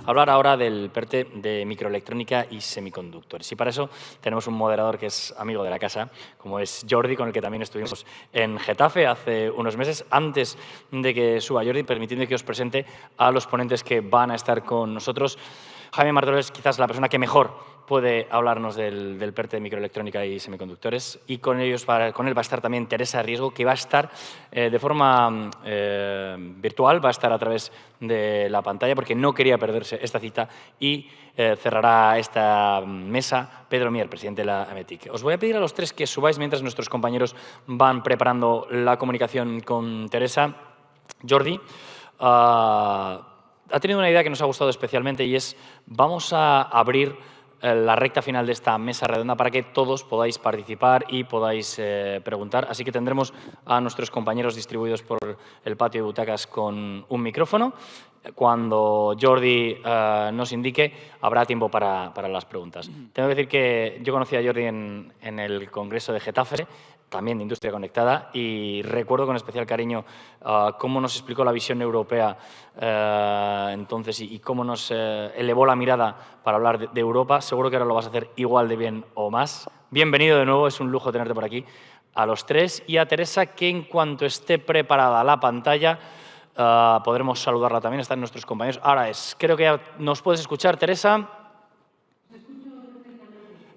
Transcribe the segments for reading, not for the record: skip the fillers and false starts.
hablar ahora del PERTE de microelectrónica y semiconductores. Y para eso tenemos un moderador que es amigo de la casa, como es Jordi, con el que también estuvimos en Getafe hace unos meses. Antes de que suba Jordi, permitidme que os presente a los ponentes que van a estar con nosotros. Jaime Martorell es quizás la persona que mejor puede hablarnos del PERTE de microelectrónica y semiconductores, y con él va a estar también Teresa Riesgo, que va a estar de forma virtual, va a estar a través de la pantalla porque no quería perderse esta cita, y cerrará esta mesa Pedro Mier, presidente de la AMETIC. Os voy a pedir a los tres que subáis mientras nuestros compañeros van preparando la comunicación con Teresa. Jordi ha tenido una idea que nos ha gustado especialmente, y es: vamos a abrir la recta final de esta mesa redonda para que todos podáis participar y podáis preguntar. Así que tendremos a nuestros compañeros distribuidos por el patio de butacas con un micrófono. Cuando Jordi nos indique, habrá tiempo para las preguntas. Tengo que decir que yo conocí a Jordi en el Congreso de Getafe, también de Industria Conectada, y recuerdo con especial cariño cómo nos explicó la visión europea entonces y cómo nos elevó la mirada para hablar de Europa. Seguro que ahora lo vas a hacer igual de bien o más. Bienvenido de nuevo, es un lujo tenerte por aquí. A los tres, y a Teresa, que en cuanto esté preparada la pantalla podremos saludarla también. Están nuestros compañeros. Ahora creo que ya nos puedes escuchar, Teresa.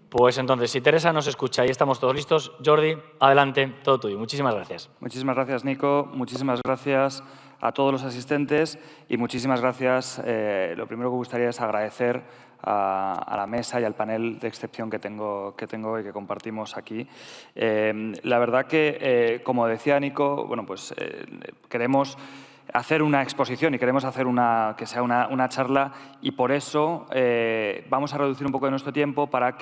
Pues entonces, si Teresa nos escucha y estamos todos listos, Jordi, adelante, todo tuyo. Muchísimas gracias. Muchísimas gracias, Nico. Muchísimas gracias a todos los asistentes y muchísimas gracias. Lo primero que me gustaría es agradecer a la mesa y al panel de excepción que tengo y que compartimos aquí. La verdad que, como decía Nico, bueno, pues queremos hacer una exposición y queremos hacer que sea una charla, y por eso vamos a reducir un poco de nuestro tiempo para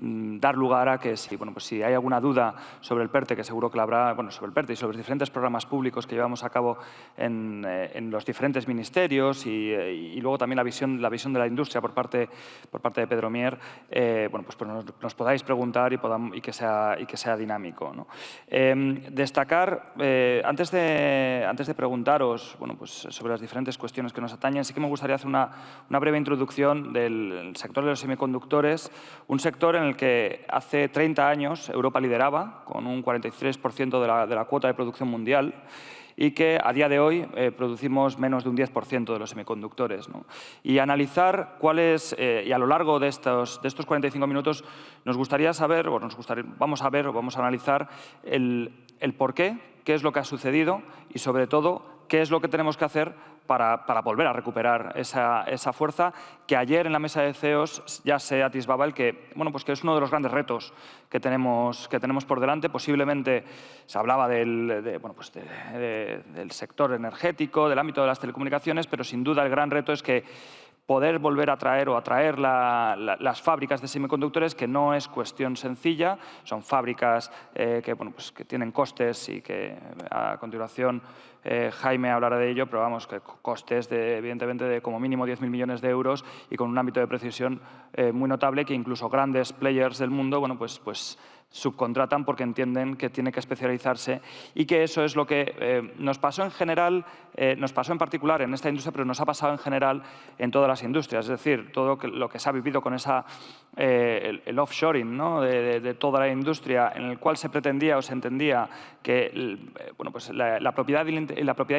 dar lugar a que si hay alguna duda sobre el PERTE, que seguro que la habrá, sobre el PERTE y sobre los diferentes programas públicos que llevamos a cabo en los diferentes ministerios, y luego también la visión de la industria por parte de Pedro Mier, pues nos podáis preguntar y que sea dinámico, ¿no? Destacar, antes de preguntaros sobre las diferentes cuestiones que nos atañen, sí que me gustaría hacer una breve introducción del sector de los semiconductores, un sector en el que hace 30 años Europa lideraba con un 43% de la cuota de producción mundial, y que a día de hoy producimos menos de un 10% de los semiconductores, ¿no? Y analizar y a lo largo de estos 45 minutos nos gustaría saber, vamos a analizar el por qué es lo que ha sucedido y, sobre todo, qué es lo que tenemos que hacer para volver a recuperar esa fuerza que ayer en la mesa de CEOs ya se atisbaba que es uno de los grandes retos que tenemos por delante. Posiblemente se hablaba del sector energético, del ámbito de las telecomunicaciones, pero sin duda el gran reto es que poder volver a atraer las fábricas de semiconductores, que no es cuestión sencilla. Son fábricas que tienen costes y que a continuación Jaime hablará de ello, pero que costes evidentemente de como mínimo 10.000 millones de euros, y con un ámbito de precisión muy notable, que incluso grandes players del mundo subcontratan porque entienden que tiene que especializarse, y que eso es lo que nos pasó en general, nos pasó en particular en esta industria, pero nos ha pasado en general en todas las industrias. Es decir, todo lo que se ha vivido con el offshoring, ¿no?, de toda la industria, en el cual se pretendía o se entendía que la propiedad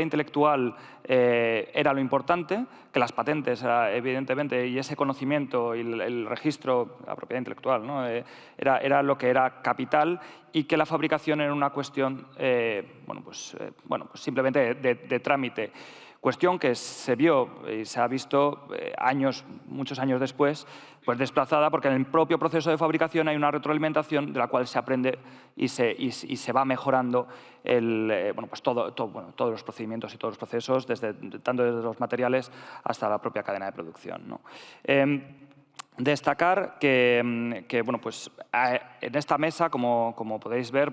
intelectual era lo importante, que las patentes, evidentemente, y ese conocimiento y el registro, la propiedad intelectual, ¿no?, era lo que era capital, y que la fabricación era una cuestión simplemente de trámite. Cuestión que se vio y se ha visto muchos años después, desplazada, porque en el propio proceso de fabricación hay una retroalimentación de la cual se aprende y se va mejorando todos los procedimientos y todos los procesos, tanto desde los materiales hasta la propia cadena de producción, ¿no? Destacar que en esta mesa, como podéis ver,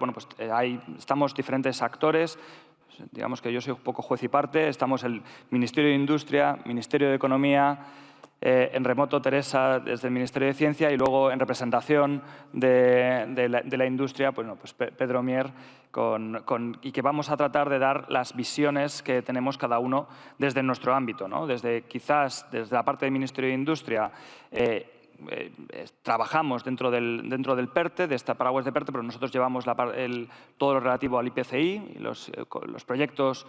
estamos diferentes actores. Digamos que yo soy un poco juez y parte. Estamos el Ministerio de Industria, Ministerio de Economía, en remoto Teresa desde el Ministerio de Ciencia y luego en representación de la industria, pues Pedro Mier, y que vamos a tratar de dar las visiones que tenemos cada uno desde nuestro ámbito, ¿no? Quizás desde la parte del Ministerio de Industria, trabajamos dentro del PERTE, de esta paraguas de PERTE, pero nosotros llevamos todo lo relativo al IPCI, y los proyectos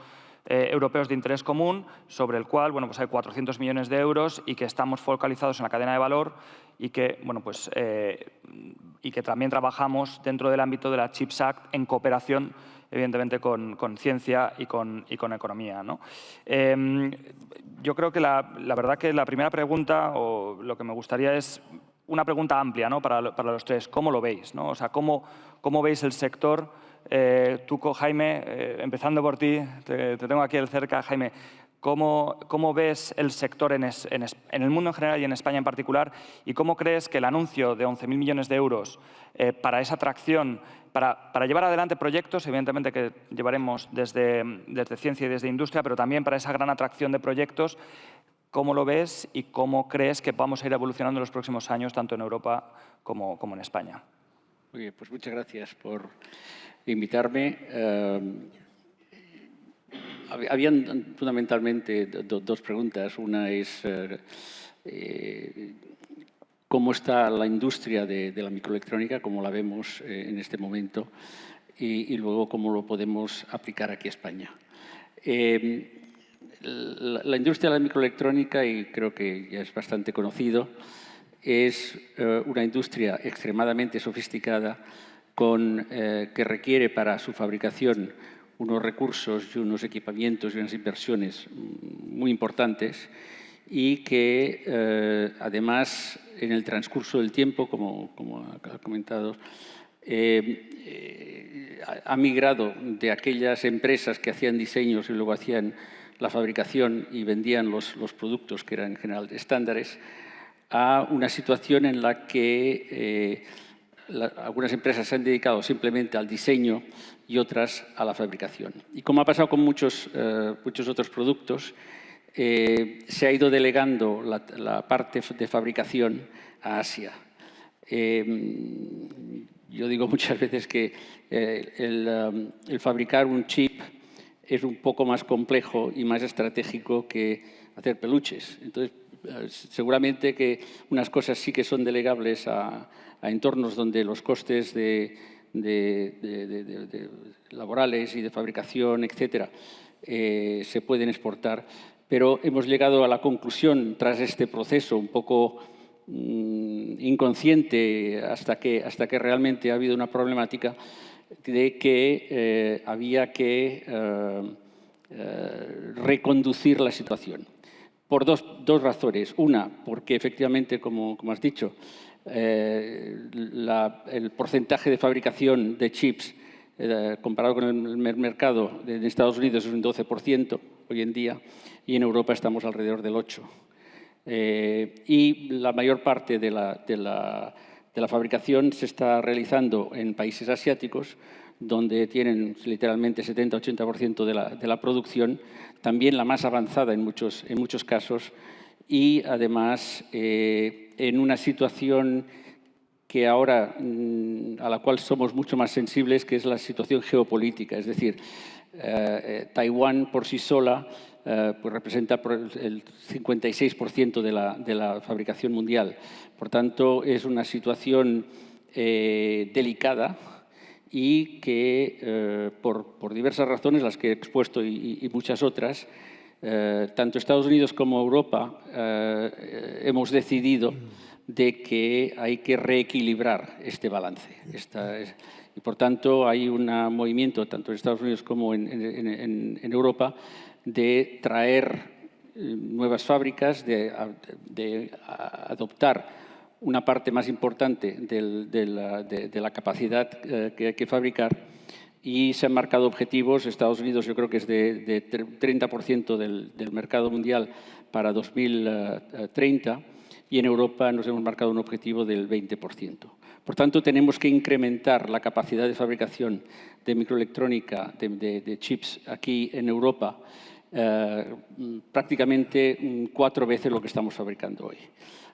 europeos de interés común, sobre el cual hay 400 millones de euros y que estamos focalizados en la cadena de valor y que, y que también trabajamos dentro del ámbito de la CHIPS Act en cooperación, evidentemente, con ciencia y con economía, ¿no? Yo creo que la verdad que la primera pregunta, o lo que me gustaría es una pregunta amplia, ¿no? para los tres. ¿Cómo lo veis, ¿no? O sea, ¿cómo veis el sector? Tú, Jaime, empezando por ti, te tengo aquí cerca, Jaime. ¿Cómo ves el sector en el mundo en general y en España en particular? ¿Y cómo crees que el anuncio de 11.000 millones de euros para esa atracción, para llevar adelante proyectos, evidentemente que llevaremos desde ciencia y desde industria, pero también para esa gran atracción de proyectos, cómo lo ves y cómo crees que vamos a ir evolucionando en los próximos años, tanto en Europa como en España? Muy bien, pues muchas gracias por invitarme. Habían fundamentalmente dos preguntas. Una es cómo está la industria de la microelectrónica, cómo la vemos en este momento, y luego cómo lo podemos aplicar aquí a España. La industria de la microelectrónica, y creo que ya es bastante conocido, es una industria extremadamente sofisticada que requiere para su fabricación unos recursos y unos equipamientos y unas inversiones muy importantes y que, además, en el transcurso del tiempo, como ha comentado, ha migrado de aquellas empresas que hacían diseños y luego hacían la fabricación y vendían los productos que eran en general estándares, a una situación en la que algunas empresas se han dedicado simplemente al diseño y otras a la fabricación. Y como ha pasado con muchos otros productos, se ha ido delegando la parte de fabricación a Asia. Yo digo muchas veces que el fabricar un chip es un poco más complejo y más estratégico que hacer peluches. Entonces, seguramente que unas cosas sí que son delegables a entornos donde los costes laborales y de fabricación, etcétera, se pueden exportar. Pero hemos llegado a la conclusión, tras este proceso un poco inconsciente, hasta que realmente ha habido una problemática, de que había que reconducir la situación. Por dos razones. Una, porque efectivamente, como has dicho, el porcentaje de fabricación de chips comparado con el mercado de Estados Unidos es un 12% hoy en día y en Europa estamos alrededor del 8%. Y la mayor parte de la fabricación se está realizando en países asiáticos, donde tienen literalmente 70-80% de la producción, también la más avanzada en muchos casos, y además en una situación que ahora a la cual somos mucho más sensibles, que es la situación geopolítica. Es decir, Taiwán por sí sola pues representa el 56% de la fabricación mundial. Por tanto, es una situación delicada y que, por diversas razones, las que he expuesto y muchas otras, tanto Estados Unidos como Europa hemos decidido de que hay que reequilibrar este balance. Y, por tanto, hay un movimiento, tanto en Estados Unidos como en Europa, de traer nuevas fábricas, de adoptar una parte más importante de la capacidad que hay que fabricar, y se han marcado objetivos. Estados Unidos yo creo que es de 30% del mercado mundial para 2030 y en Europa nos hemos marcado un objetivo del 20%. Por tanto, tenemos que incrementar la capacidad de fabricación de microelectrónica, de chips aquí en Europa, prácticamente 4 veces lo que estamos fabricando hoy.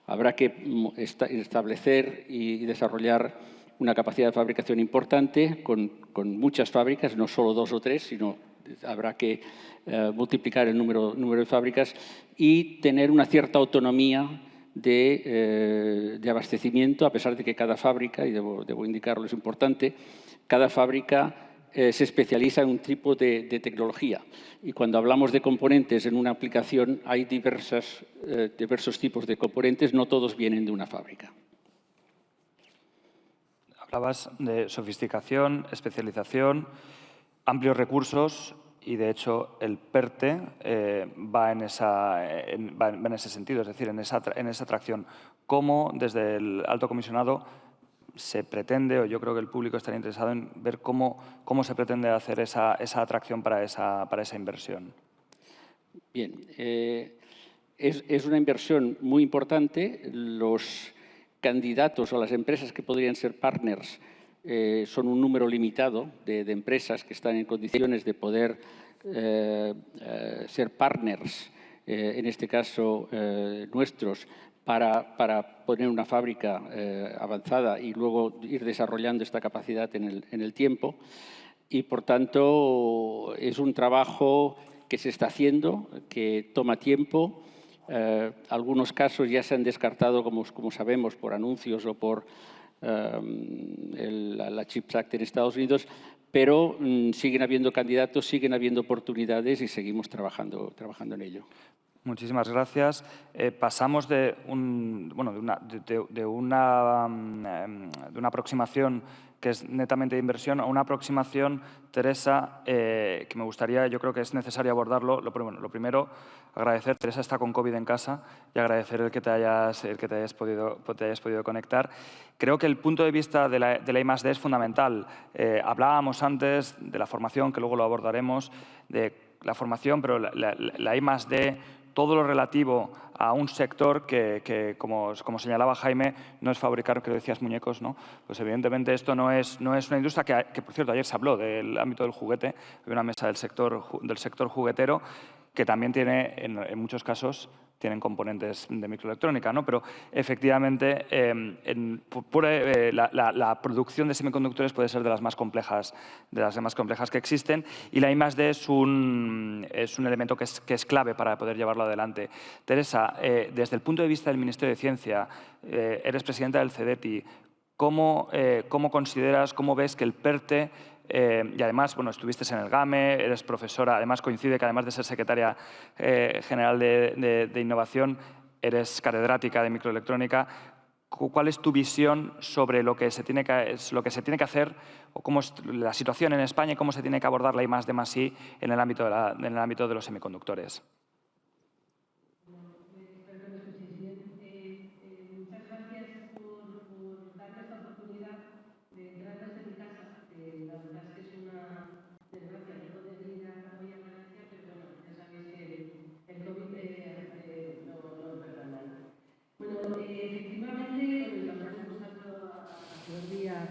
Habrá que establecer y desarrollar una capacidad de fabricación importante con muchas fábricas, no solo 2 o 3, sino habrá que multiplicar el número de fábricas y tener una cierta autonomía de abastecimiento, a pesar de que cada fábrica, y debo indicarlo, es importante, cada fábrica se especializa en un tipo de tecnología. Y cuando hablamos de componentes en una aplicación, hay diversos tipos de componentes, no todos vienen de una fábrica. Hablabas de sofisticación, especialización, amplios recursos y, de hecho, el PERTE va en ese sentido, es decir, en esa atracción. ¿Cómo, desde el Alto Comisionado, se pretende, o yo creo que el público estaría interesado en ver cómo se pretende hacer esa atracción para esa inversión? Bien, es una inversión muy importante. Los candidatos o las empresas que podrían ser partners son un número limitado de empresas que están en condiciones de poder ser partners, en este caso nuestros, para poner una fábrica avanzada y luego ir desarrollando esta capacidad en el tiempo. Y, por tanto, es un trabajo que se está haciendo, que toma tiempo. Algunos casos ya se han descartado, como sabemos, por anuncios o por la CHIPS Act en Estados Unidos, pero siguen habiendo candidatos, siguen habiendo oportunidades y seguimos trabajando en ello. Muchísimas gracias. Pasamos de una aproximación que es netamente de inversión a una aproximación, Teresa, que me gustaría, yo creo que es necesario abordarlo. Lo primero, agradecer, Teresa está con COVID en casa, y agradecer el que te hayas podido conectar. Creo que el punto de vista de la I+D es fundamental. Hablábamos antes de la formación, que luego lo abordaremos, de la formación, pero la I+D, todo lo relativo a un sector que como señalaba Jaime, no es fabricar, que decías, muñecos, ¿no? Pues evidentemente esto no es una industria que, por cierto, ayer se habló del ámbito del juguete, hay una mesa del sector juguetero, que también tiene, en muchos casos, tienen componentes de microelectrónica, ¿no? Pero efectivamente la producción de semiconductores puede ser de las más complejas que existen, y la I+D es un elemento que es clave para poder llevarlo adelante. Teresa, desde el punto de vista del Ministerio de Ciencia, eres presidenta del CEDETI, ¿cómo consideras, cómo ves que el PERTE, y además, bueno, estuviste en el GAME, eres profesora, además coincide que además de ser secretaria general de innovación, eres catedrática de microelectrónica? ¿Cuál es tu visión sobre lo que se tiene que hacer, o cómo es la situación en España y cómo se tiene que abordar la I+D+I en el ámbito de los semiconductores?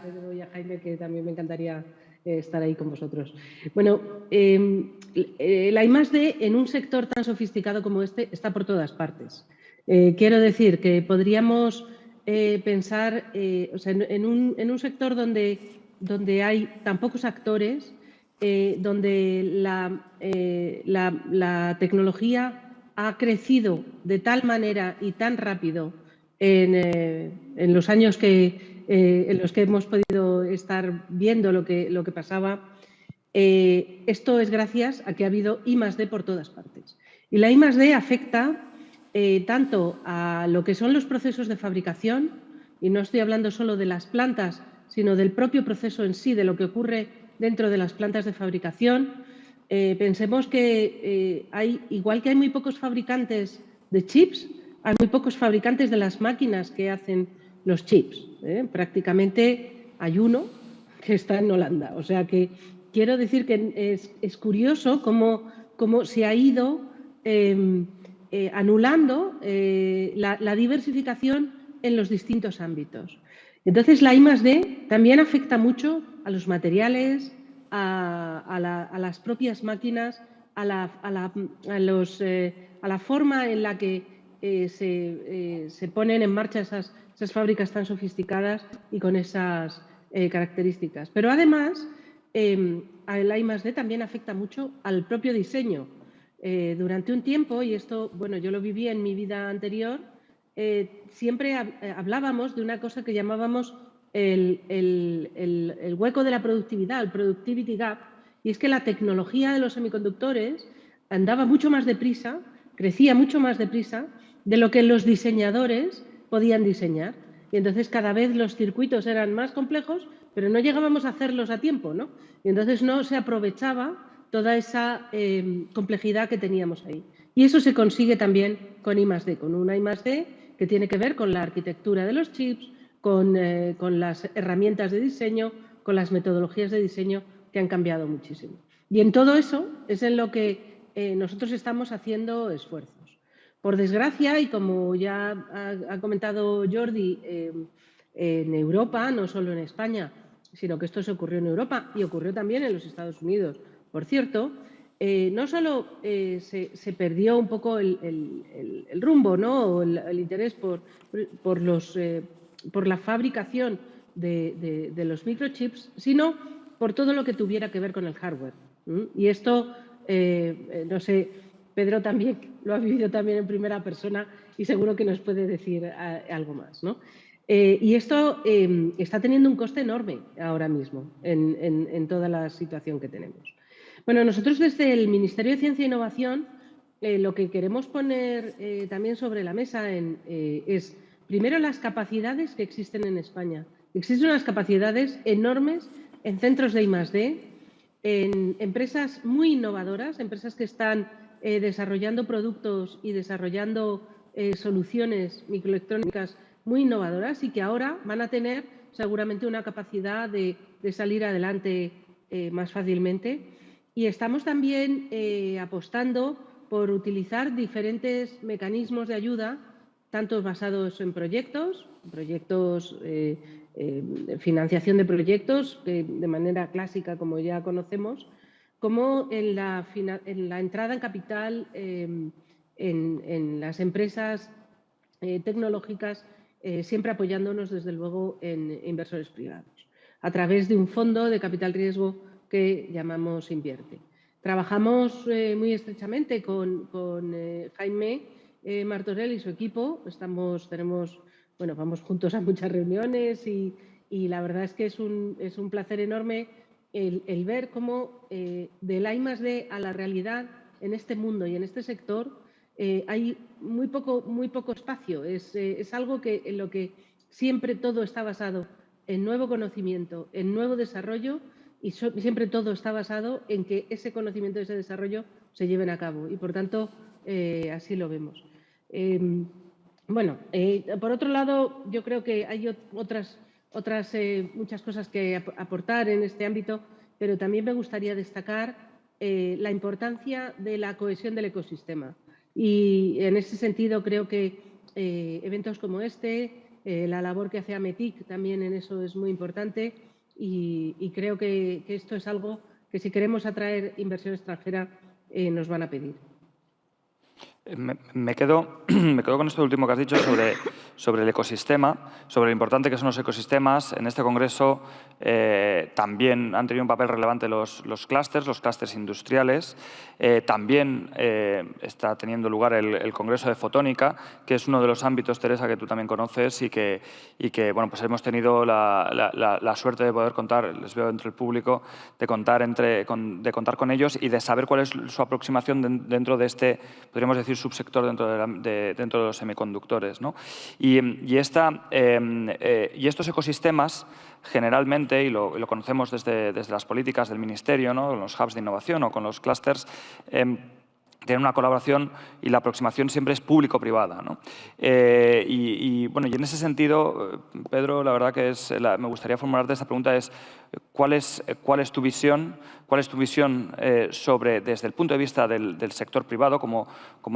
Pedro y a Jaime, que también me encantaría estar ahí con vosotros. Bueno, la I+D en un sector tan sofisticado como este está por todas partes. Quiero decir que podríamos pensar en un sector donde hay tan pocos actores, donde la tecnología ha crecido de tal manera y tan rápido en los años en los que hemos podido estar viendo lo que pasaba. Esto es gracias a que ha habido I+D por todas partes. Y la I+D afecta tanto a lo que son los procesos de fabricación, y no estoy hablando solo de las plantas, sino del propio proceso en sí, de lo que ocurre dentro de las plantas de fabricación. Pensemos que igual que hay muy pocos fabricantes de chips, hay muy pocos fabricantes de las máquinas que hacen los chips. Prácticamente hay uno que está en Holanda. O sea que quiero decir que es curioso cómo se ha ido anulando la diversificación en los distintos ámbitos. Entonces, la I+D también afecta mucho a los materiales, a las propias máquinas, a la forma en la que se ponen en marcha esas fábricas tan sofisticadas y con esas características. Pero además, el I+D también afecta mucho al propio diseño. Durante un tiempo, y esto, bueno, yo lo viví en mi vida anterior, siempre hablábamos de una cosa que llamábamos el hueco de la productividad, el productivity gap, y es que la tecnología de los semiconductores andaba mucho más deprisa, crecía mucho más deprisa de lo que los diseñadores podían diseñar. Y entonces cada vez los circuitos eran más complejos, pero no llegábamos a hacerlos a tiempo, ¿no? Y entonces no se aprovechaba toda esa complejidad que teníamos ahí. Y eso se consigue también con I+D, con un I+D que tiene que ver con la arquitectura de los chips, con las herramientas de diseño, con las metodologías de diseño que han cambiado muchísimo. Y en todo eso es en lo que nosotros estamos haciendo esfuerzos. Por desgracia, y como ya ha comentado Jordi, en Europa, no solo en España, sino que esto se ocurrió en Europa y ocurrió también en los Estados Unidos, por cierto, no solo se perdió un poco el rumbo, ¿no? O el interés por la fabricación de los microchips, sino por todo lo que tuviera que ver con el hardware. Y esto, no sé, Pedro también lo ha vivido también en primera persona y seguro que nos puede decir algo más, ¿no? Y esto está teniendo un coste enorme ahora mismo en toda la situación que tenemos. Bueno, nosotros desde el Ministerio de Ciencia e Innovación lo que queremos poner también sobre la mesa es, primero, las capacidades que existen en España. Existen unas capacidades enormes en centros de I+D, en empresas muy innovadoras, empresas que están desarrollando productos y desarrollando soluciones microelectrónicas muy innovadoras y que ahora van a tener seguramente una capacidad de salir adelante más fácilmente. Y estamos también apostando por utilizar diferentes mecanismos de ayuda, tanto basados en proyectos, financiación de proyectos de manera clásica, como ya conocemos, como en la entrada en capital en las empresas tecnológicas, siempre apoyándonos, desde luego, en inversores privados, a través de un fondo de capital riesgo que llamamos Invierte. Trabajamos muy estrechamente con Jaime Martorell y su equipo. Vamos juntos a muchas reuniones y la verdad es que es un placer enorme el ver cómo del I+D a la realidad en este mundo y en este sector hay muy poco espacio. Es algo en lo que siempre todo está basado en nuevo conocimiento, en nuevo desarrollo, y siempre todo está basado en que ese conocimiento y ese desarrollo se lleven a cabo. Y, por tanto, así lo vemos. Por otro lado, yo creo que hay otras muchas cosas que aportar en este ámbito, pero también me gustaría destacar la importancia de la cohesión del ecosistema. Y en ese sentido creo que eventos como este, la labor que hace AMETIC también en eso es muy importante, y creo que esto es algo que, si queremos atraer inversión extranjera, nos van a pedir. Me quedo con esto último que has dicho sobre el ecosistema, sobre lo importante que son los ecosistemas. En este congreso también han tenido un papel relevante los clústeres industriales. También está teniendo lugar el Congreso de Fotónica, que es uno de los ámbitos, Teresa, que tú también conoces y que bueno, pues hemos tenido la suerte de poder contar, les veo entre el público, de contar con ellos y de saber cuál es su aproximación dentro de este, podríamos decir, subsector dentro de los semiconductores, ¿no? Y estos ecosistemas, generalmente, y lo conocemos desde las políticas del Ministerio, ¿no? Con los hubs de innovación o con los clústeres, tienen una colaboración y la aproximación siempre es público-privada, ¿no? Y en ese sentido, Pedro, la verdad que me gustaría formularte esta pregunta, es ¿cuál es tu visión sobre, desde el punto de vista del sector privado, como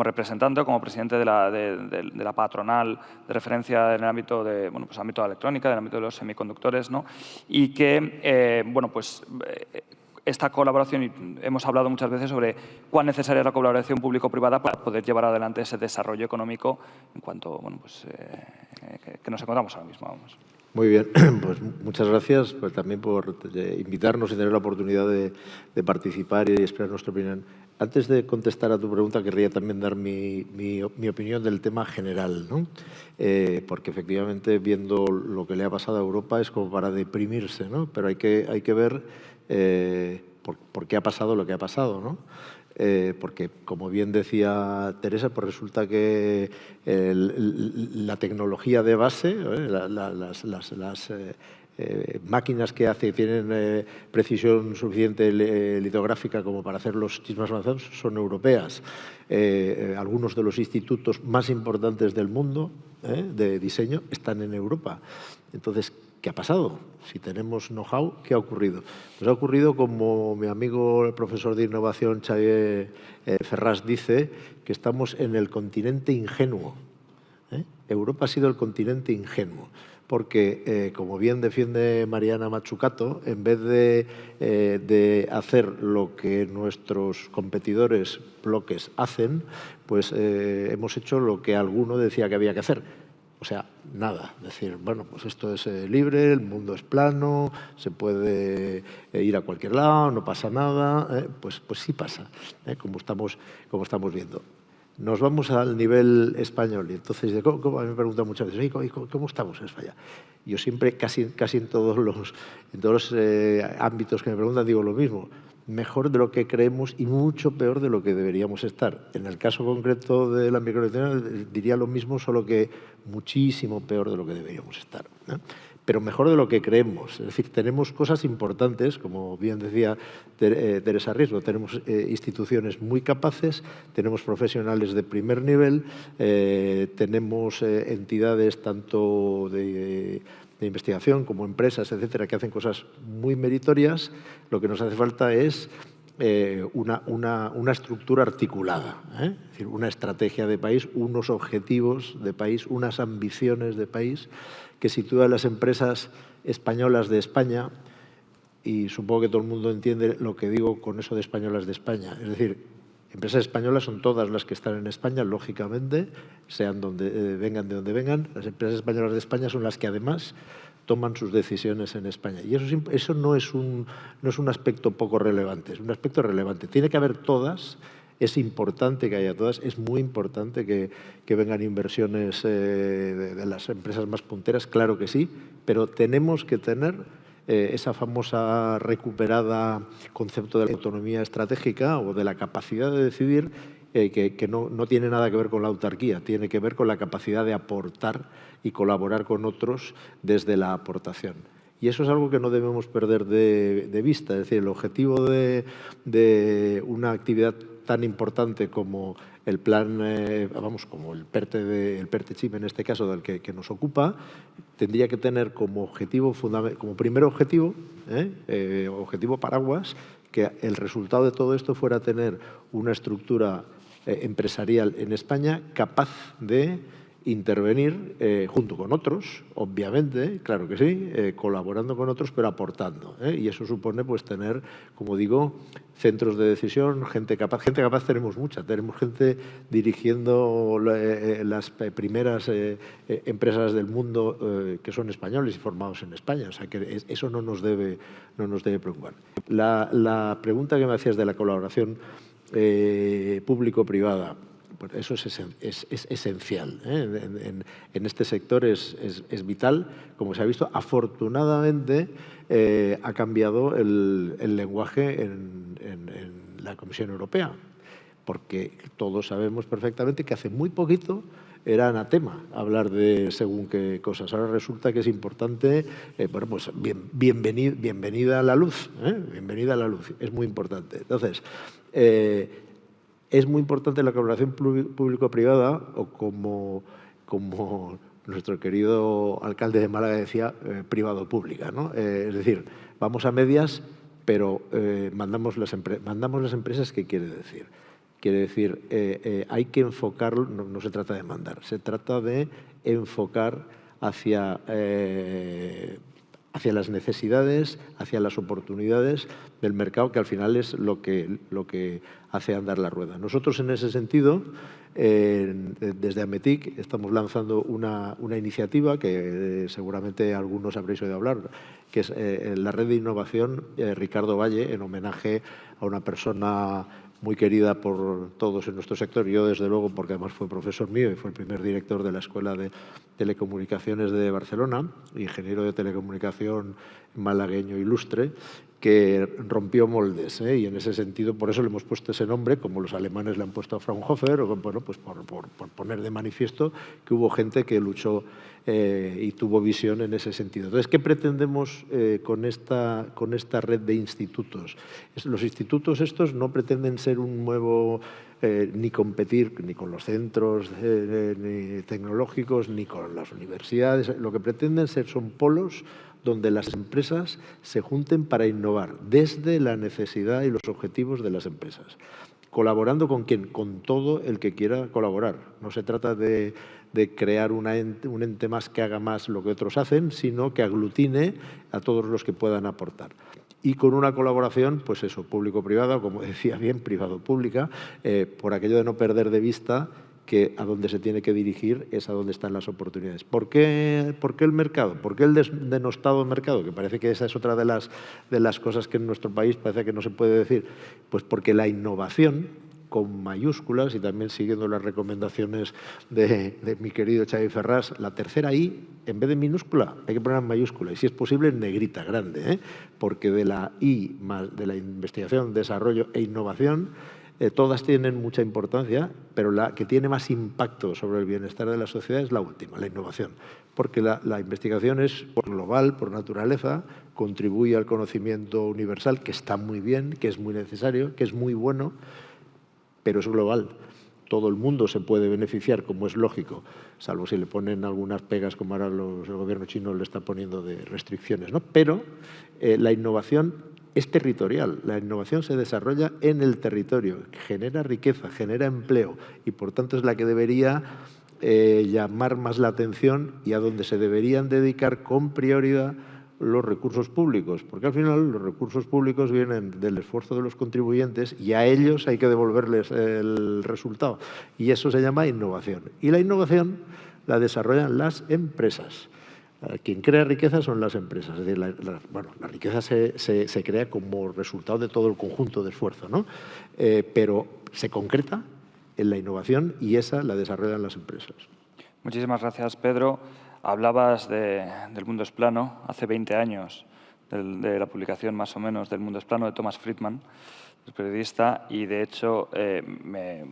representante o como presidente de la patronal de referencia en el ámbito de, ámbito de la electrónica, del ámbito de los semiconductores, ¿no? Y que, esta colaboración, y hemos hablado muchas veces sobre cuán necesaria es la colaboración público-privada para poder llevar adelante ese desarrollo económico en cuanto, bueno, pues, que nos encontramos ahora mismo. Vamos. Muy bien, pues muchas gracias pues, también por invitarnos y tener la oportunidad de participar y expresar nuestra opinión. Antes de contestar a tu pregunta, querría también dar mi opinión del tema general, ¿no? Porque efectivamente, viendo lo que le ha pasado a Europa, es como para deprimirse, ¿no? Pero hay que ver por qué ha pasado lo que ha pasado, ¿no? Porque, como bien decía Teresa, pues resulta que la tecnología de base, las máquinas que tienen precisión suficiente litográfica como para hacer los chips más avanzados son europeas. Algunos de los institutos más importantes del mundo de diseño están en Europa. Entonces, ¿qué ha pasado? Si tenemos know-how, ¿qué ha ocurrido? Pues ha ocurrido, como mi amigo el profesor de innovación Xavier Ferrás dice, que estamos en el continente ingenuo. Europa ha sido el continente ingenuo, porque, como bien defiende Mariana Mazzucato, en vez de hacer lo que nuestros competidores bloques hacen, pues hemos hecho lo que alguno decía que había que hacer. O sea, nada. Es decir, bueno, pues esto es libre, el mundo es plano, se puede ir a cualquier lado, no pasa nada. Pues sí pasa, como estamos viendo. Nos vamos al nivel español y entonces, a mí me preguntan muchas veces, ¿cómo estamos en España? Yo siempre, casi en todos los ámbitos que me preguntan, digo lo mismo. Mejor de lo que creemos y mucho peor de lo que deberíamos estar. En el caso concreto de la microelectrónica diría lo mismo, solo que muchísimo peor de lo que deberíamos estar, ¿no? Pero mejor de lo que creemos. Es decir, tenemos cosas importantes, como bien decía Teresa Riesgo, tenemos instituciones muy capaces, tenemos profesionales de primer nivel, tenemos entidades tanto de investigación como empresas, etcétera, que hacen cosas muy meritorias. Lo que nos hace falta es una estructura articulada, es decir, una estrategia de país, unos objetivos de país, unas ambiciones de país que sitúan las empresas españolas de España, y supongo que todo el mundo entiende lo que digo con eso de españolas de España. Es decir, empresas españolas son todas las que están en España, lógicamente, sean vengan de donde vengan. Las empresas españolas de España son las que además toman sus decisiones en España. Y eso no es un aspecto poco relevante, es un aspecto relevante. Tiene que haber todas, es importante que haya todas, es muy importante que vengan inversiones de las empresas más punteras, claro que sí, pero tenemos que tener esa famosa recuperada concepto de la autonomía estratégica o de la capacidad de decidir, que no tiene nada que ver con la autarquía, tiene que ver con la capacidad de aportar y colaborar con otros desde la aportación. Y eso es algo que no debemos perder de vista. Es decir, el objetivo de una actividad tan importante como el plan, como el PERTE Chip en este caso, del que nos ocupa, tendría que tener como objetivo como primer objetivo, objetivo paraguas, que el resultado de todo esto fuera tener una estructura empresarial en España capaz de intervenir junto con otros, obviamente, claro que sí, colaborando con otros, pero aportando. Y eso supone pues tener, como digo, centros de decisión, gente capaz. Gente capaz tenemos mucha, tenemos gente dirigiendo las primeras empresas del mundo que son españoles y formados en España. O sea que eso no nos debe preocupar. La pregunta que me hacías de la colaboración público-privada, pues eso es esencial. En este sector es vital. Como se ha visto, afortunadamente ha cambiado el lenguaje en la Comisión Europea, porque todos sabemos perfectamente que hace muy poquito era anatema hablar de según qué cosas. Ahora resulta que es importante, bueno, pues bienvenida a la luz, bienvenida a la luz, es muy importante. Entonces, es muy importante la colaboración público-privada, o como nuestro querido alcalde de Málaga decía, privado-pública, ¿no? Es decir, vamos a medias, pero mandamos las empresas. ¿Qué quiere decir? Quiere decir, hay que enfocarlo, no se trata de mandar, se trata de enfocar hacia hacia las necesidades, hacia las oportunidades del mercado, que al final es lo que hace andar la rueda. Nosotros, en ese sentido, desde Ametic estamos lanzando una iniciativa que seguramente algunos habréis oído hablar, que es la red de innovación Ricardo Valle, en homenaje a una persona muy querida por todos en nuestro sector. Yo, desde luego, porque además fue profesor mío y fue el primer director de la Escuela de Telecomunicaciones de Barcelona, ingeniero de telecomunicación malagueño ilustre, que rompió moldes, y en ese sentido, por eso le hemos puesto ese nombre, como los alemanes le han puesto a Fraunhofer, o bueno, pues por poner de manifiesto que hubo gente que luchó y tuvo visión en ese sentido. Entonces, ¿qué pretendemos con esta red de institutos? Los institutos estos no pretenden ser un nuevo, ni competir ni con los centros ni tecnológicos, ni con las universidades. Lo que pretenden ser son polos donde las empresas se junten para innovar desde la necesidad y los objetivos de las empresas. ¿Colaborando con quién? Con todo el que quiera colaborar. No se trata de crear un ente más que haga más lo que otros hacen, sino que aglutine a todos los que puedan aportar. Y con una colaboración, pues eso, público-privada, como decía bien, privado-pública, por aquello de no perder de vista que a donde se tiene que dirigir es a donde están las oportunidades. ¿Por qué el mercado? ¿Por qué el denostado mercado? Que parece que esa es otra de las cosas que en nuestro país parece que no se puede decir. Pues porque la innovación, con mayúsculas, y también siguiendo las recomendaciones de mi querido Xavi Ferrás, la tercera I, en vez de minúscula, hay que poner en mayúscula, y si es posible en negrita, grande, porque de la I, más de la investigación, desarrollo e innovación, todas tienen mucha importancia, pero la que tiene más impacto sobre el bienestar de la sociedad es la última, la innovación. Porque la investigación es global, por naturaleza, contribuye al conocimiento universal, que está muy bien, que es muy necesario, que es muy bueno, pero es global. Todo el mundo se puede beneficiar, como es lógico, salvo si le ponen algunas pegas, como ahora el gobierno chino le está poniendo de restricciones, ¿no? Pero la innovación es territorial. La innovación se desarrolla en el territorio, genera riqueza, genera empleo y, por tanto, es la que debería llamar más la atención y a donde se deberían dedicar con prioridad los recursos públicos, porque al final los recursos públicos vienen del esfuerzo de los contribuyentes y a ellos hay que devolverles el resultado. Y eso se llama innovación. Y la innovación la desarrollan las empresas. Quien crea riqueza son las empresas. Es decir, la riqueza se crea como resultado de todo el conjunto de esfuerzo, ¿no? Pero se concreta en la innovación y esa la desarrollan las empresas. Muchísimas gracias, Pedro. Hablabas del mundo es plano, hace 20 años de la publicación más o menos del mundo es plano de Thomas Friedman, el periodista, y de hecho me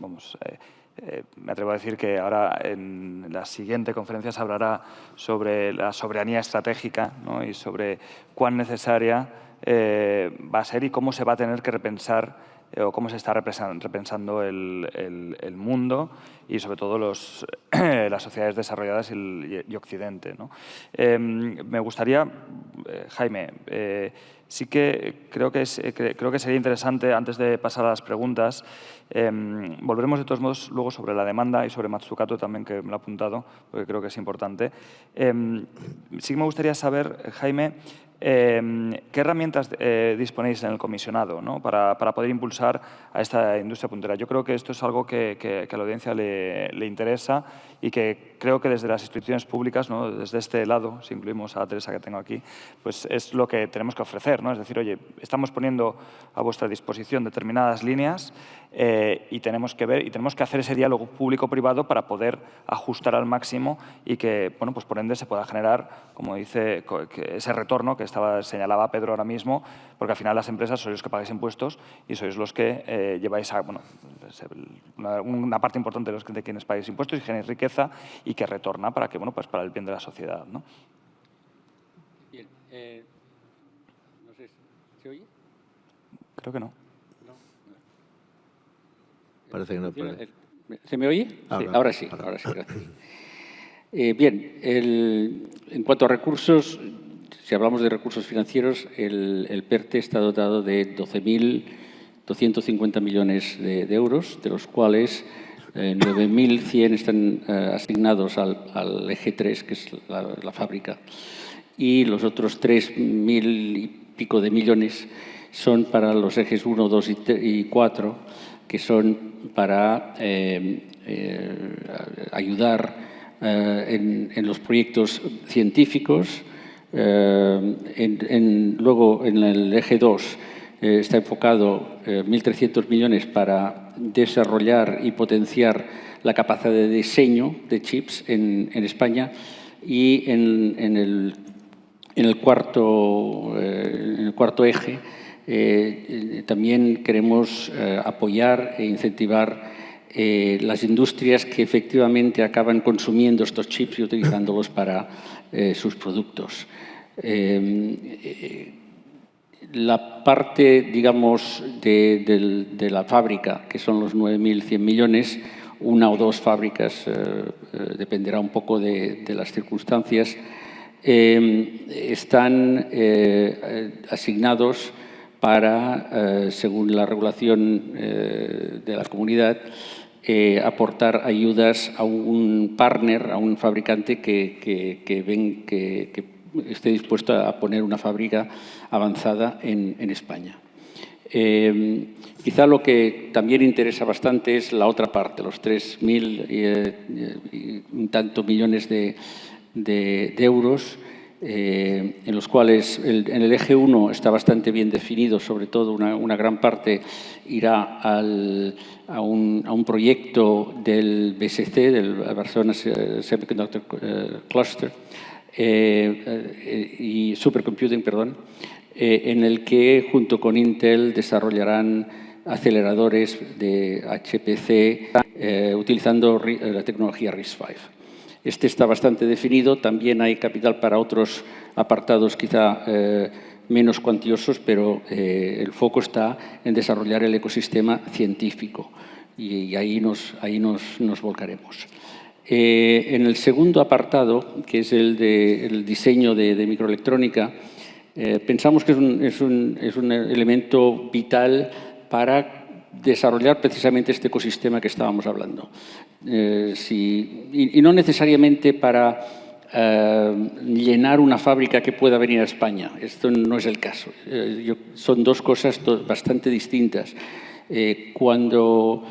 atrevo a decir que ahora en la siguiente conferencia se hablará sobre la soberanía estratégica, ¿no? Y sobre cuán necesaria va a ser y cómo se va a tener que repensar o cómo se está repensando el mundo y sobre todo las sociedades desarrolladas y Occidente, ¿no? Me gustaría, Jaime, sí que creo que sería interesante, antes de pasar a las preguntas, volveremos de todos modos luego sobre la demanda y sobre Matsukato también, que me lo ha apuntado, porque creo que es importante. Sí que me gustaría saber, Jaime, ¿qué herramientas disponéis en el comisionado, ¿no? para poder impulsar a esta industria puntera? Yo creo que esto es algo que a la audiencia le interesa y que creo que desde las instituciones públicas, ¿no? Desde este lado, si incluimos a Teresa que tengo aquí, pues es lo que tenemos que ofrecer, ¿no? Es decir, oye, estamos poniendo a vuestra disposición determinadas líneas y tenemos que ver y tenemos que hacer ese diálogo público-privado para poder ajustar al máximo y que, bueno, pues por ende se pueda generar, como dice, ese retorno que señalaba Pedro ahora mismo, porque al final las empresas sois los que pagáis impuestos y sois los que lleváis a, bueno, una parte importante de quienes pagáis impuestos y generáis riqueza y que retorna para que, bueno, pues para el bien de la sociedad, ¿no? Bien, no sé, ¿se oye? Creo que no. Parece que no. ¿Se me oye? Ahora, sí, ahora sí, gracias. Bien, en cuanto a recursos, si hablamos de recursos financieros, el PERTE está dotado de 12.250 millones de euros, de los cuales 9.100 están asignados al eje 3, que es la fábrica, y los otros 3.000 y pico de millones son para los ejes 1, 2 y 4, que son para ayudar en los proyectos científicos. Luego, en el eje 2, está enfocado 1.300 millones para desarrollar y potenciar la capacidad de diseño de chips en España, y en el cuarto eje también queremos apoyar e incentivar las industrias que efectivamente acaban consumiendo estos chips y utilizándolos para sus productos. La parte, digamos, de la fábrica, que son los 9.100 millones, una o dos fábricas, dependerá un poco de las circunstancias, están asignados para, según la regulación de la comunidad, aportar ayudas a un partner, a un fabricante que esté dispuesto a poner una fábrica avanzada en España. Quizá lo que también interesa bastante es la otra parte, los 3.000 y un tanto millones de euros, en los cuales en el eje 1 está bastante bien definido. Sobre todo una gran parte irá a un proyecto del BSC, del Barcelona Semiconductor Cluster, y Supercomputing, perdón, en el que junto con Intel desarrollarán aceleradores de HPC utilizando la tecnología RISC-V. Este está bastante definido. También hay capital para otros apartados quizá menos cuantiosos, pero el foco está en desarrollar el ecosistema científico, y ahí nos volcaremos. En el segundo apartado, que es el diseño de microelectrónica, pensamos que es un elemento vital para desarrollar precisamente este ecosistema que estábamos hablando. Y no necesariamente para llenar una fábrica que pueda venir a España. Esto no es el caso. Son dos cosas bastante distintas. Cuando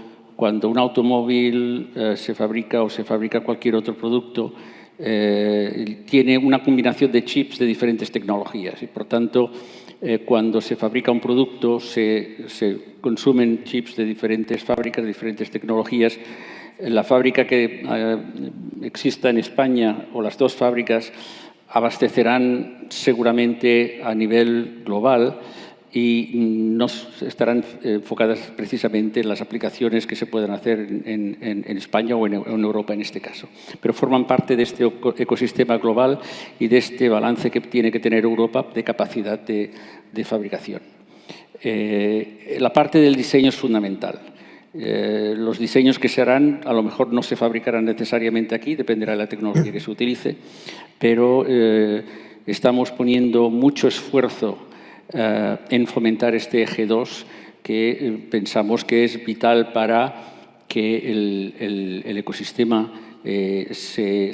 un automóvil se fabrica o se fabrica cualquier otro producto, tiene una combinación de chips de diferentes tecnologías, y por tanto cuando se fabrica un producto se consumen chips de diferentes fábricas, de diferentes tecnologías. La fábrica que exista en España o las dos fábricas abastecerán seguramente a nivel global y no estarán enfocadas precisamente en las aplicaciones que se puedan hacer en España o en Europa en este caso. Pero forman parte de este ecosistema global y de este balance que tiene que tener Europa de capacidad de fabricación. La parte del diseño es fundamental. Los diseños que se harán a lo mejor no se fabricarán necesariamente aquí, dependerá de la tecnología que se utilice, pero estamos poniendo mucho esfuerzo en fomentar este eje 2, que pensamos que es vital para que el ecosistema se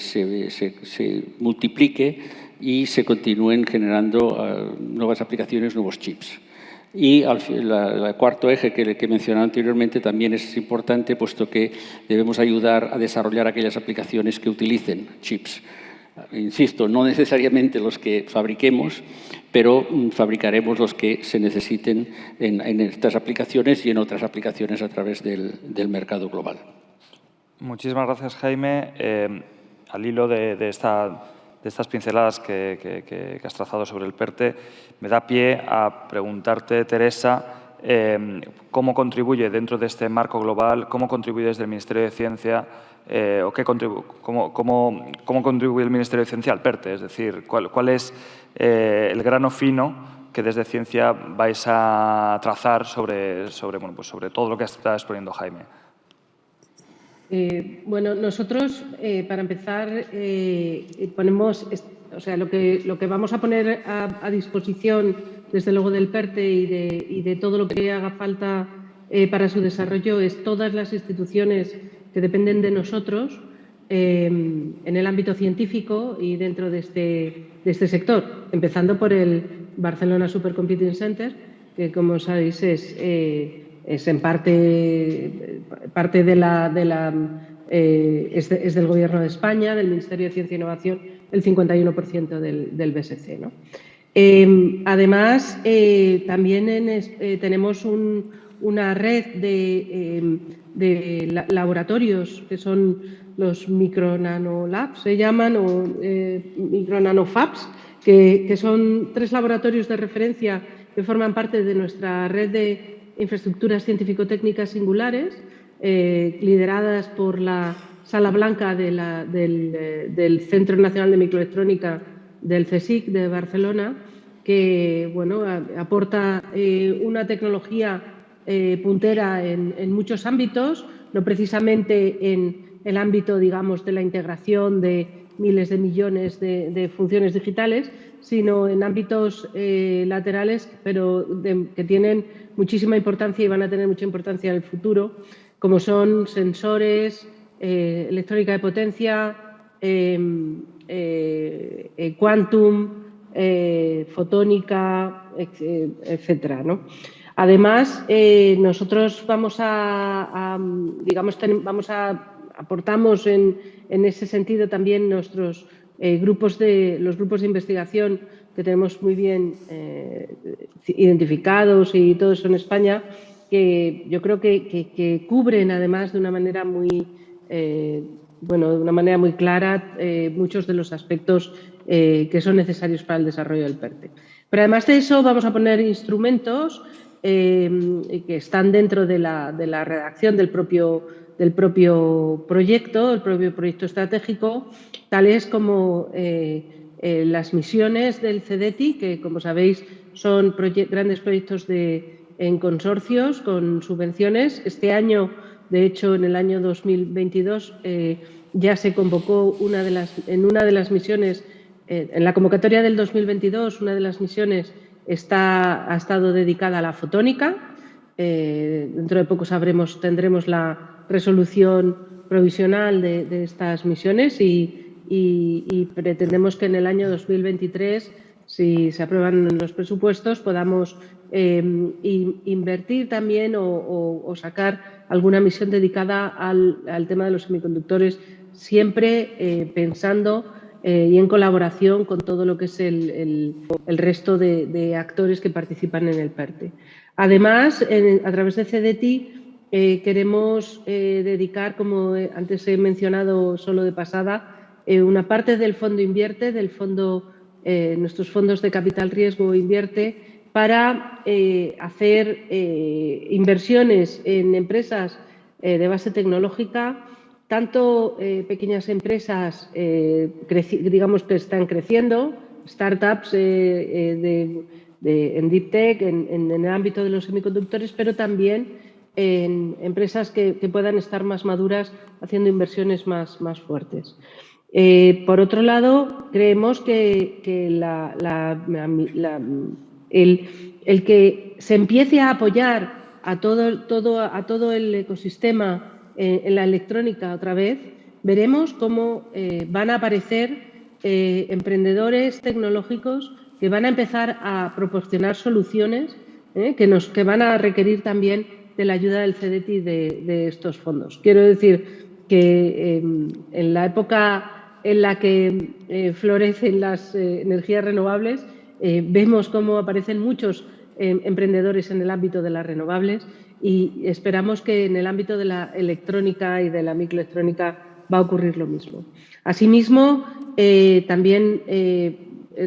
multiplique y se continúen generando nuevas aplicaciones, nuevos chips. Y el cuarto eje que he mencionado anteriormente también es importante, puesto que debemos ayudar a desarrollar aquellas aplicaciones que utilicen chips. Insisto, no necesariamente los que fabriquemos, pero fabricaremos los que se necesiten en estas aplicaciones y en otras aplicaciones a través del mercado global. Muchísimas gracias, Jaime. Al hilo de estas pinceladas que has trazado sobre el PERTE, me da pie a preguntarte, Teresa, cómo contribuye dentro de este marco global, cómo contribuye desde el Ministerio de Ciencia, cómo contribuye el Ministerio de Ciencia al PERTE, es decir, cuál es el grano fino que desde Ciencia vais a trazar sobre todo lo que está exponiendo Jaime. Bueno, nosotros, para empezar, ponemos, o sea, lo que vamos a poner a disposición, desde luego, del PERTE y de todo lo que haga falta para su desarrollo, es todas las instituciones que dependen de nosotros, en el ámbito científico y dentro de este sector, empezando por el Barcelona Supercomputing Center, que como sabéis es en parte es del Gobierno de España, del Ministerio de Ciencia e Innovación, el 51% del BSC, ¿no? Además, también tenemos una red de laboratorios que son los micronanolabs, se llaman, o micronanofabs, que son 3 laboratorios de referencia que forman parte de nuestra red de infraestructuras científico-técnicas singulares, lideradas por la Sala Blanca del Centro Nacional de Microelectrónica del CSIC de Barcelona, que bueno, aporta una tecnología puntera en muchos ámbitos, no precisamente en el ámbito, digamos, de la integración de miles de millones de funciones digitales, sino en ámbitos laterales, pero que tienen muchísima importancia y van a tener mucha importancia en el futuro, como son sensores, electrónica de potencia, quantum, fotónica, etcétera, ¿no? Además, nosotros aportamos en ese sentido también nuestros los grupos de investigación que tenemos muy bien identificados y todo eso en España, que yo creo que cubren además de una manera muy clara muchos de los aspectos que son necesarios para el desarrollo del PERTE. Pero además de eso vamos a poner instrumentos que están dentro de la redacción del propio proyecto, el propio proyecto estratégico, tales como las misiones del CDTI, que como sabéis son grandes proyectos en consorcios con subvenciones. Este año, de hecho, en el año 2022 ya se convocó en una de las misiones, en la convocatoria del 2022, una de las misiones ha estado dedicada a la fotónica. Dentro de poco tendremos la resolución provisional de estas misiones y pretendemos que en el año 2023, si se aprueban los presupuestos, podamos invertir también o sacar alguna misión dedicada al tema de los semiconductores, siempre pensando y en colaboración con todo lo que es el resto de actores que participan en el PERTE. Además, a través de CDTI queremos dedicar, como antes he mencionado solo de pasada, una parte del fondo Invierte, nuestros fondos de capital riesgo Invierte, para hacer inversiones en empresas de base tecnológica, tanto pequeñas empresas, digamos, que están creciendo, startups en Deep Tech, en el ámbito de los semiconductores, pero también en empresas que puedan estar más maduras haciendo inversiones más fuertes. Por otro lado, creemos que el que se empiece a apoyar a todo el ecosistema en la electrónica otra vez, veremos cómo van a aparecer emprendedores tecnológicos que van a empezar a proporcionar soluciones que van a requerir también de la ayuda del CDTI de estos fondos. Quiero decir que en la época en la que florecen las energías renovables, vemos cómo aparecen muchos emprendedores en el ámbito de las renovables y esperamos que en el ámbito de la electrónica y de la microelectrónica va a ocurrir lo mismo. Asimismo, también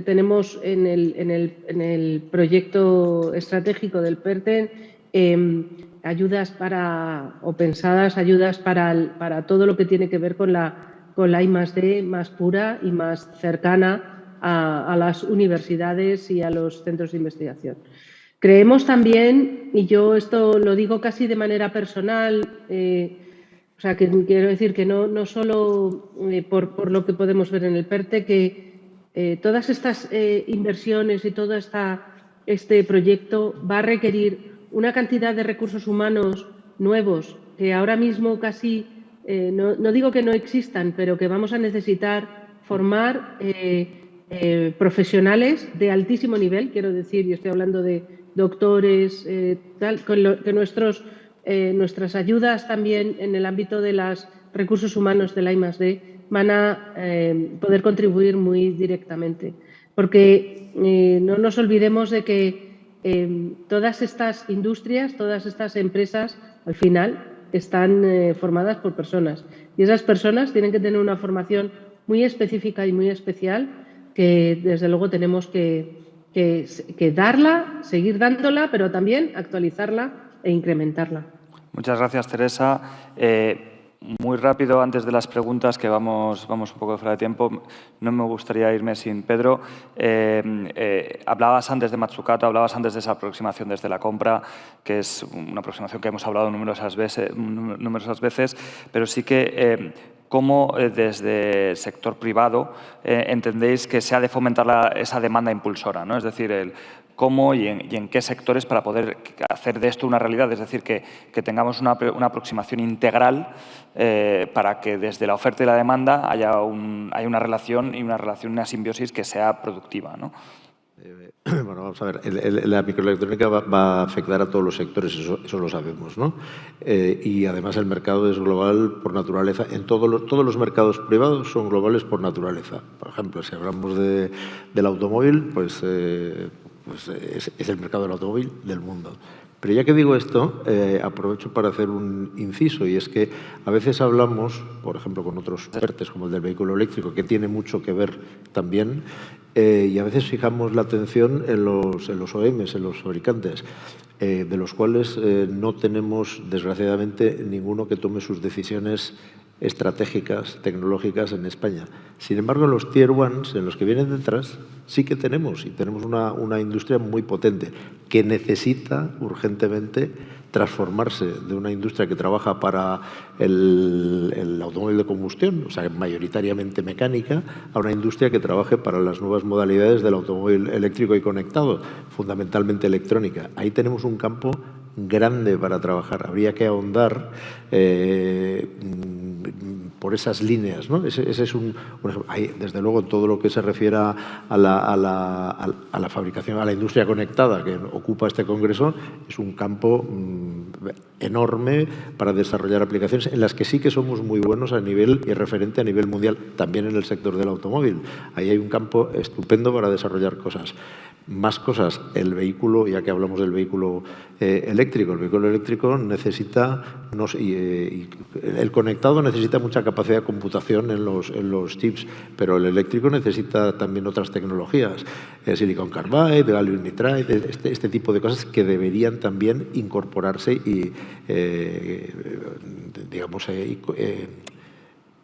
tenemos en el proyecto estratégico del PERTE ayudas pensadas ayudas para todo lo que tiene que ver con la I+D más pura y más cercana a las universidades y a los centros de investigación. Creemos también, y yo esto lo digo casi de manera personal, o sea, que quiero decir que no solo por lo que podemos ver en el PERTE, que todas estas inversiones y todo este proyecto va a requerir una cantidad de recursos humanos nuevos que ahora mismo casi no digo que no existan, pero que vamos a necesitar formar profesionales de altísimo nivel, quiero decir, yo estoy hablando de doctores, que nuestras ayudas también en el ámbito de los recursos humanos de la I+D van a poder contribuir muy directamente. Porque no nos olvidemos de que todas estas industrias, todas estas empresas, al final están formadas por personas. Y esas personas tienen que tener una formación muy específica y muy especial que, desde luego, tenemos que darla, seguir dándola, pero también actualizarla e incrementarla. Muchas gracias, Teresa. Muy rápido, antes de las preguntas, que vamos un poco fuera de tiempo, no me gustaría irme sin Pedro. Hablabas antes de Matsukato, hablabas antes de esa aproximación desde la compra, que es una aproximación que hemos hablado numerosas veces, pero sí que cómo desde el sector privado entendéis que se ha de fomentar esa demanda impulsora, ¿no? Es decir, cómo y en qué sectores para poder hacer de esto una realidad, es decir, que tengamos una aproximación integral para que desde la oferta y la demanda haya una relación, una simbiosis que sea productiva, ¿no? Bueno, vamos a ver, la microelectrónica va a afectar a todos los sectores, eso lo sabemos, ¿no? Y además el mercado es global por naturaleza. Todos los mercados privados son globales por naturaleza. Por ejemplo, si hablamos del automóvil, pues es el mercado del automóvil del mundo. Pero ya que digo esto, aprovecho para hacer un inciso, y es que a veces hablamos, por ejemplo, con otros expertos como el del vehículo eléctrico, que tiene mucho que ver también, y a veces fijamos la atención en los OEMs, en los fabricantes, de los cuales no tenemos, desgraciadamente, ninguno que tome sus decisiones estratégicas, tecnológicas en España. Sin embargo, en los Tier 1, en los que vienen detrás, sí que tenemos una industria muy potente que necesita urgentemente transformarse de una industria que trabaja para el automóvil de combustión, o sea, mayoritariamente mecánica, a una industria que trabaje para las nuevas modalidades del automóvil eléctrico y conectado, fundamentalmente electrónica. Ahí tenemos un campo grande para trabajar. Habría que ahondar por esas líneas, ¿no? Ese es un ejemplo. Desde luego, todo lo que se refiere a la fabricación, a la industria conectada que ocupa este congreso, es un campo enorme para desarrollar aplicaciones en las que sí que somos muy buenos a nivel y referente a nivel mundial, también en el sector del automóvil. Ahí hay un campo estupendo para desarrollar cosas. Más cosas, el vehículo, ya que hablamos del vehículo eléctrico, el vehículo eléctrico necesita, el conectado necesita mucha capacidad de computación en los chips, pero el eléctrico necesita también otras tecnologías, silicon carbide, gallium nitride, este tipo de cosas que deberían también incorporarse y,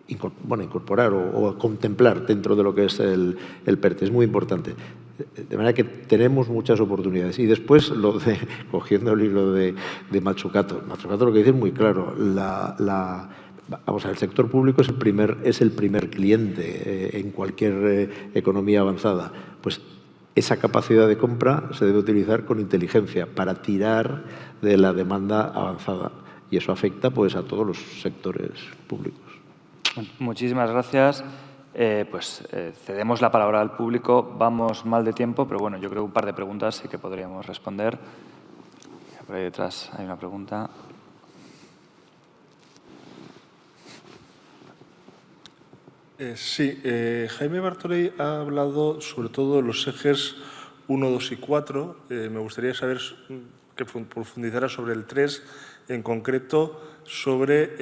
incorporar o contemplar dentro de lo que es el PERTE. Es muy importante. De manera que tenemos muchas oportunidades. Y después, cogiendo el hilo de Matsukato. Matsukato lo que dice es muy claro. Vamos a ver, el sector público es el primer cliente en cualquier economía avanzada. Pues esa capacidad de compra se debe utilizar con inteligencia para tirar de la demanda avanzada. Y eso afecta pues a todos los sectores públicos. Muchísimas gracias. Cedemos la palabra al público. Vamos mal de tiempo, pero bueno, yo creo que un par de preguntas sí que podríamos responder. Por ahí detrás hay una pregunta. Sí, Jaime Bartoley ha hablado sobre todo de los ejes 1, 2 y 4. Me gustaría saber que profundizara sobre el 3, en concreto sobre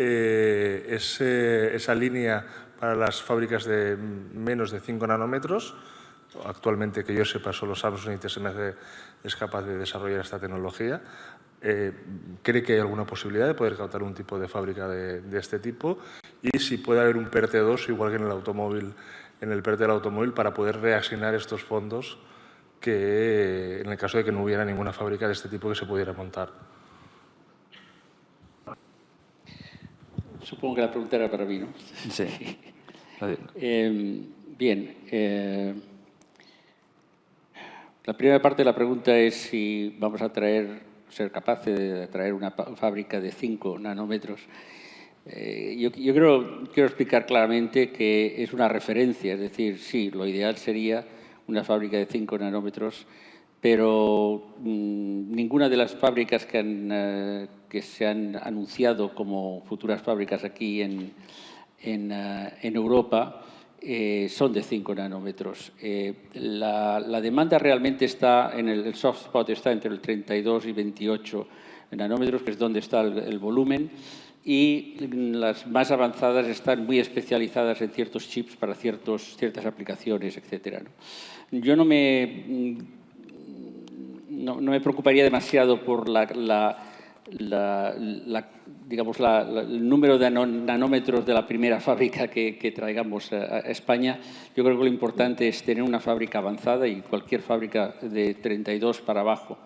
esa línea para las fábricas de menos de 5 nanómetros. Actualmente, que yo sepa, solo Samsung y TSMC es capaz de desarrollar esta tecnología. ¿Cree que hay alguna posibilidad de poder captar un tipo de fábrica de este tipo? Y si puede haber un PERTE 2, igual que en el automóvil, en el PERTE del automóvil, para poder reasignar estos fondos que, en el caso de que no hubiera ninguna fábrica de este tipo que se pudiera montar. Supongo que la pregunta era para mí, ¿no? Sí. Bien. La primera parte de la pregunta es si vamos a ser capaces de traer una fábrica de 5 nanómetros. Yo quiero explicar claramente que es una referencia, es decir, sí, lo ideal sería una fábrica de 5 nanómetros, pero ninguna de las fábricas que se han anunciado como futuras fábricas aquí en Europa son de 5 nanómetros. La demanda realmente está en el soft spot, está entre el 32 y 28 nanómetros, que es donde está el volumen, y las más avanzadas están muy especializadas en ciertos chips para ciertas aplicaciones, etc. Yo no me preocuparía demasiado por el número de nanómetros de la primera fábrica que traigamos a España. Yo creo que lo importante es tener una fábrica avanzada, y cualquier fábrica de 32 para abajo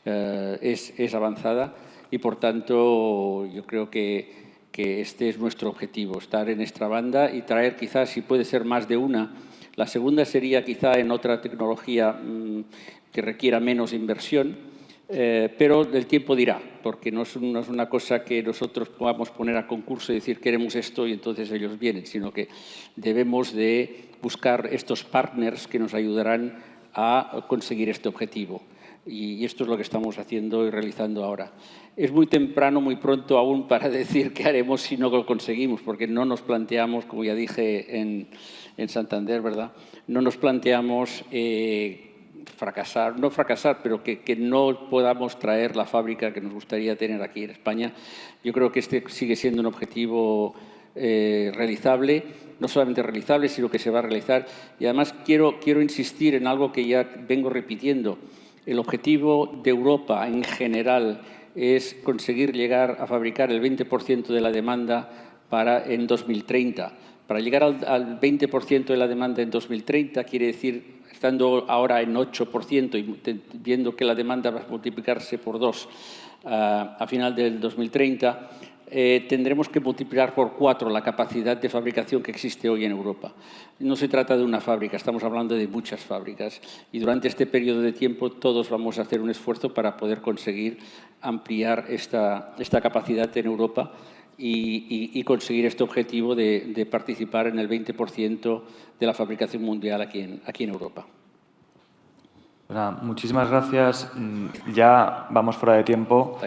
es avanzada, y por tanto yo creo que este es nuestro objetivo, estar en esta banda y traer quizás, si puede ser más de una. La segunda sería quizá en otra tecnología que requiera menos inversión, pero el tiempo dirá, porque no es una cosa que nosotros podamos poner a concurso y decir queremos esto y entonces ellos vienen, sino que debemos de buscar estos partners que nos ayudarán a conseguir este objetivo. Y esto es lo que estamos haciendo y realizando ahora. Es muy temprano, muy pronto aún para decir qué haremos si no lo conseguimos, porque no nos planteamos, como ya dije en Santander, ¿verdad? No nos planteamos no fracasar, pero que no podamos traer la fábrica que nos gustaría tener aquí en España. Yo creo que este sigue siendo un objetivo realizable, no solamente realizable, sino que se va a realizar. Y además quiero insistir en algo que ya vengo repitiendo. El objetivo de Europa en general es conseguir llegar a fabricar el 20% de la demanda en 2030. Para llegar al 20% de la demanda en 2030 quiere decir, estando ahora en 8% y viendo que la demanda va a multiplicarse por 2 a final del 2030, tendremos que multiplicar por 4 la capacidad de fabricación que existe hoy en Europa. No se trata de una fábrica, estamos hablando de muchas fábricas. Y durante este periodo de tiempo todos vamos a hacer un esfuerzo para poder conseguir ampliar esta capacidad en Europa y conseguir este objetivo de participar en el 20% de la fabricación mundial aquí en Europa. Muchísimas gracias. Ya vamos fuera de tiempo.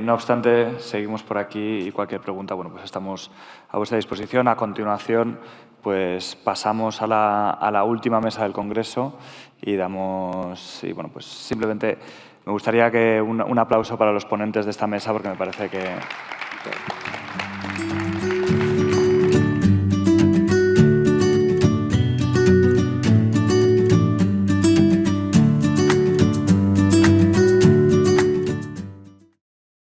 No obstante, seguimos por aquí y cualquier pregunta, bueno, pues estamos a vuestra disposición. A continuación, pues pasamos a la última mesa del Congreso y bueno, pues simplemente me gustaría que un aplauso para los ponentes de esta mesa, porque me parece que